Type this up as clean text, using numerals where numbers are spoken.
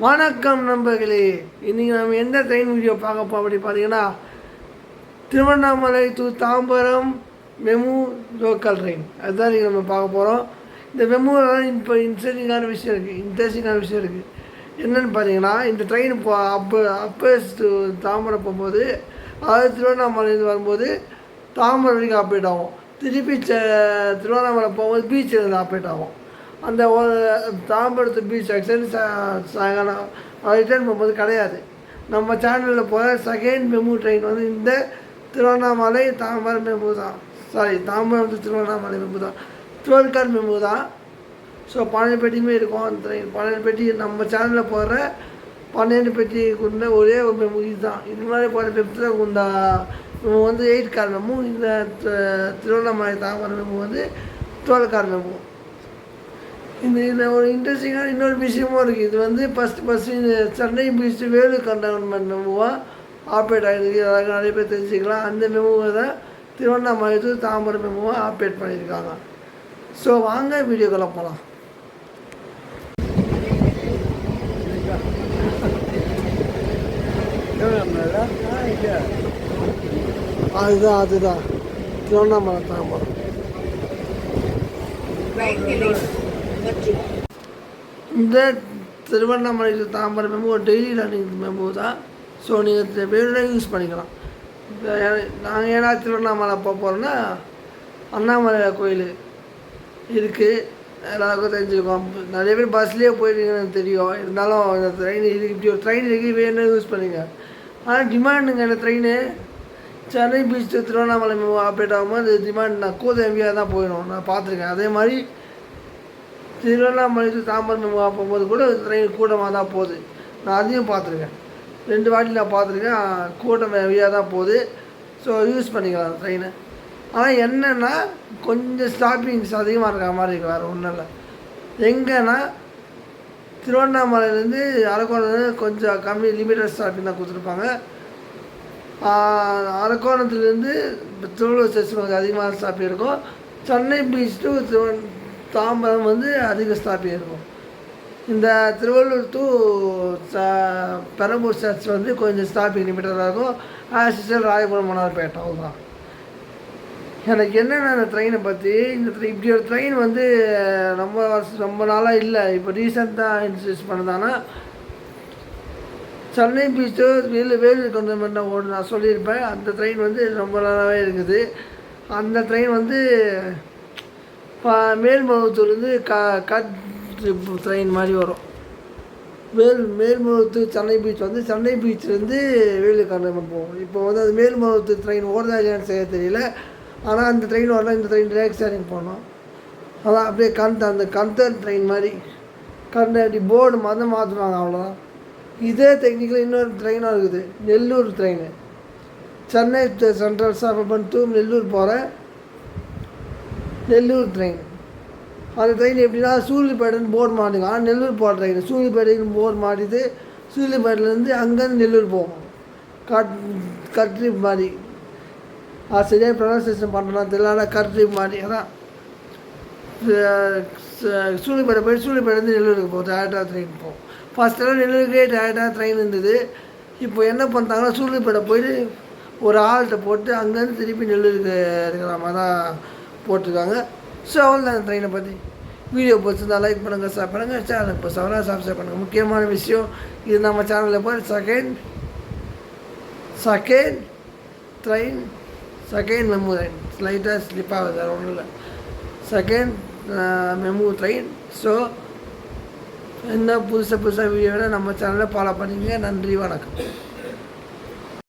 வணக்கம் நண்பர்களே, இன்றைக்கி நம்ம எந்த ட்ரெயின் வீடியோ பார்க்க போகிறோம் அப்படி பார்த்தீங்கன்னா Tiruvannamalai to Tambaram MEMU local train அதுதான் இன்றைக்கி நம்ம பார்க்க போகிறோம். இந்த மெமுவில் இப்போ இன்ட்ரெஸ்டிங்கான விஷயம் இருக்குது. என்னென்னு பார்த்தீங்கன்னா, இந்த ட்ரெயின் இப்போ அப்போ தாம்பரம் போகும்போது, அதாவது திருவண்ணாமலையிலேருந்து வரும்போது தாம்பரம் வரைக்கும் ஆப்ரேட் ஆகும். திருப்பி திருவண்ணாமலை போகும்போது பீச்சில் ஆப்ரேட் ஆகும். அந்த தாம்பரத்து பீச் ஆக்சுவலி சாயங்காலம் ரிட்டர்ன் போகும்போது கிடையாது. நம்ம சேனலில் போகிற செகண்ட் மெமு ட்ரெயின் வந்து இந்த திருவண்ணாமலை தாம்பரம் மெமு தான். தாம்பரம் திருவண்ணாமலை மெமு தான், 12 கார் மெமு தான். ஸோ 12 பெட்டியுமே இருக்கும் அந்த ட்ரெயின். 12 பெட்டி நம்ம சேனலில் போகிற 12 பெட்டிக்குள்ள ஒரே ஒரு மெமு இதுதான். இது மாதிரி போகிற பெட்டியில் இந்த மெமு வந்து 8 கார் மெமு. இந்த திருவண்ணாமலை தாம்பரம் மெமு வந்து 12 கார் மெமு. இந்த ஒரு இன்ட்ரெஸ்டிங்கான இன்னொரு விஷயமும் இருக்குது. இது வந்து ஃபஸ்ட்டு இந்த சென்னை பீச் வேலூர் கண்டோன்மெண்ட் மெமுவாக ஆப்ரேட் ஆகிருக்கு. அதாவது நிறைய பேர் தெரிஞ்சுக்கலாம். அந்த மெமுவை தான் திருவண்ணாமலை டு தாம்பரம் மெமுவாக ஆப்ரேட் பண்ணியிருக்காங்க. ஸோ வாங்க வீடியோக்குள்ளே போகலாம். அதுதான் திருவண்ணாமலை தாம்பரம். இந்த திருவண்ணாமலை தாம்பரம் மெமு ஒரு டெய்லி ரன்னிங் மெமு தான். ஸோ நீங்கள் வேணும்னா யூஸ் பண்ணிக்கலாம். நாங்கள் ஏன்னா திருவண்ணாமலை போகிறோன்னா அண்ணாமலை கோயில் இருக்குது, எல்லாருக்கும் தெரிஞ்சுருக்கோம். நிறைய பேர் பஸ்லேயே போயிருக்கீங்கன்னு தெரியும். இருந்தாலும் இந்த ட்ரெயின் இருக்குது, இப்படி ஒரு ட்ரெயின் இருக்குது, வேணும்னா யூஸ் பண்ணிங்க. ஆனால் டிமாண்டுங்க இந்த train Chennai beach Tiruvannamalai MEMU operate ஆகும்போது டிமாண்ட் நான் கூதம்பியாக தான் போயிடும். நான் பார்த்துருக்கேன். அதே மாதிரி திருவண்ணாமலை தாம்பரம் மெமு போகும்போது கூட ட்ரெயின் கூட்டமாக தான் போகுது. நான் அதையும் பார்த்துருக்கேன். 2 வாட்டி நான் பார்த்துருக்கேன். கூட்டம் ஹெவியாக தான் போகுது. ஸோ யூஸ் பண்ணிக்கலாம் ட்ரெயினை. ஆனால் என்னென்னா கொஞ்சம் ஸ்டாப்பிங்ஸ் அதிகமாக இருக்கிற மாதிரி இருக்குது, வேறு ஒன்றும் இல்லை. எங்கன்னா திருவண்ணாமலையிலேருந்து அரக்கோணத்துலேருந்து கொஞ்சம் கம்மி லிமிட்டட் ஸ்டாப்பிங் தான் கொடுத்துருப்பாங்க. அரக்கோணத்துலேருந்து திருவள்ளூர் ஸ்டேஷன் கொஞ்சம் அதிகமாக ஸ்டாப்பிங் இருக்கும். சென்னை பீச் டு தாம்பரம் வந்து அதிக ஸ்டாப்பிங் இருக்கும். இந்த திருவள்ளூர் டு பெரம்பூர் சர்ச் வந்து கொஞ்சம் ஸ்டாப்பிங் லிமிட்டடாக இருக்கும். ஆசிஸ்டர் ராயபுரம் மணார்பேட்டை அவ்வளோதான். எனக்கு என்னென்ன அந்த ட்ரெயினை பற்றி, இந்த இப்படி ஒரு ட்ரெயின் வந்து ரொம்ப நாளாக இல்லை, இப்போ ரீசெண்டாக இன்ட்ரடியூஸ் பண்ணதானா சென்னை பீச்சு வேலூர் கண்டோன்மெண்ட் ஓடு நான் சொல்லியிருப்பேன். அந்த ட்ரெயின் வந்து ரொம்ப நாளாகவே இருக்குது. அந்த ட்ரெயின் வந்து மேல்மருவத்தூர்லேருந்து கட் ட்ரெயின் மாதிரி வரும். மேல்மருவத்தூர் சென்னை பீச் வந்து சென்னை பீச்லேருந்து வேலூர் கண்டோன்மெண்ட் போகும். இப்போ வந்து அது மேல்மருவத்தூர் ட்ரெயின் ஓடுதா இல்லையான்னு செய்ய தெரியல. ஆனால் அந்த ட்ரெயின் வரலாம். இந்த ட்ரெயின் ரேக் ஷேரிங் போனோம். அதான் அப்படியே அந்த கண்டர் ட்ரெயின் மாதிரி அப்படி போர்டு மாற்றுவாங்க, அவ்வளோதான். இதே டெக்னிக்கில் இன்னொரு ட்ரெயினாக இருக்குது, Nellore train. Chennai central stop to Nellore போகிற நெல்லூர் ட்ரெயின். அந்த ட்ரெயின் எப்படின்னா சூரியப்பேட்டைன்னு போர்டு மாட்டுங்க. ஆனால் நெல்லூர் போகிற ட்ரெயின் சூரியப்பேட்டைன்னு போர்டு மாட்டிட்டு சூரியப்பேட்டையிலேருந்து அங்கேருந்து நெல்லூர் போகும். கட்ரிப் மாதிரி. அது சரியாக ப்ரொனன்சியேஷன் பண்ணுறா தெரியல. ஆனால் கட்ரிப் மாதிரி. அதான் சூரியப்பேட்டை போய்ட்டு சூரியப்பேட்டைலேருந்து நெல்லூருக்கு போகும். டேரக்டாக ட்ரெயின் போகும். ஃபஸ்ட்டெல்லாம் நெல்லூருக்கே டேரக்டாக ட்ரெயின் இருந்தது. இப்போ என்ன பண்ணுறாங்கன்னா சூரியப்பேட்டை போய்ட்டு ஒரு ஆள்கிட்ட போட்டு அங்கேருந்து திருப்பி நெல்லூருக்கு இருக்கிற மாதிரி தான் போட்டிருக்காங்க. ஸோ அவ்வளோ அந்த ட்ரெயினை பற்றி வீடியோ பிடிச்சிருந்தா லைக் பண்ணுங்கள், ஷேர் பண்ணுங்கள். சேனல் இப்போ சப்ஸ்கிரைப் பண்ணுங்கள். முக்கியமான விஷயம் இது, நம்ம சேனலில் போய் செகண்ட் மெமு ட்ரெயின் லைட்டாக ஸ்லிப் ஆகுது, வேறு ஒன்றும் இல்லை. Second MEMU train. ஸோ என்ன புதுசாக வீடியோவில் நம்ம சேனலை ஃபாலோ பண்ணிங்க. நன்றி, வணக்கம்.